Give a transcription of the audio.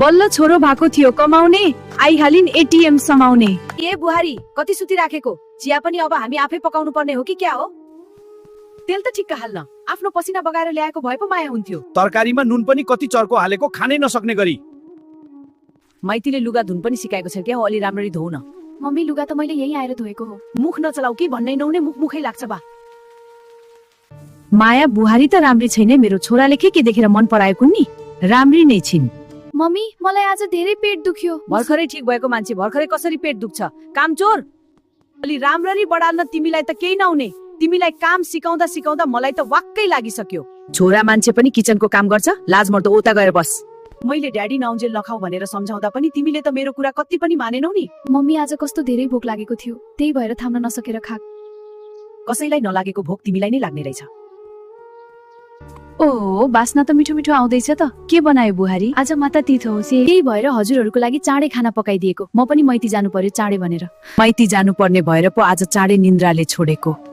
बल्ल छोरो भएको थियो कमाउने, आइहालिन् एटीएम समाउने। ए बुहारी, कति सुतिराखेको? चिया पनि अब हामी आफै पकाउनु पर्ने हो कि क्या हो? तेल त ठिक्क हाल्न, आफ्नो पसिना बगाएर ल्याएको भए पो माया हुन्थ्यो। तरकारीमा नुन पनि कति चर्को हालेको खानै नसक्ने गरी। माइतीले लुगा धुन पनि सिकाएको छ क्या हो, अलि राम्ररी धोउ न। मम्मी लुगा त मैले यही आएर धोएको हो। मुख नचलाऊ कि भन्नै नहुने मुखै लाग्छ बा। माया बुहारी त राम्री छैन, मेरो छोराले के देखेर मन पराएको नि? राम्री नै छिन्। मम्मी मलाई आज धेरै पेट दुख्यो। भर्खरै ठिक भएको मान्छे भर्खरै कसरी पेट दुख्छ? कामचोर, अलि राम्ररी बढाल्न तिमीलाई त केही नहुने। तिमीलाई काम सिकाउँदा सिकाउँदा मलाई त वाक्कै लागिसक्यो। छोरा मान्छे पनि किचनको काम गर्छ, लाज मर्दो उता गएर बस। मैले ड्याडी नाउन्जेल नखाऊ भनेर सम्झाउँदा पनि तिमीले त मेरो कुरा कति पनि मानेनौ नि। मम्मी आज कस्तो धेरै भोक लागेको थियो, त्यही भएर थाम्न नसकेर खाक। कसैलाई नलागेको भोक तिमीलाई नै लाग्ने रहेछ। ओ बास्ना त मिठो मिठो आउँदैछ त। के बनायो बुहारी? आज माता तीर्थ हो, त्यही भएर हजुरहरूको लागि चाँडै खाना पकाइदिएको। म पनि मैती जानु पर्यो चाँडै भनेर। माइती जानु पर्ने भएर पो आज चाँडै निन्द्राले छोडेको।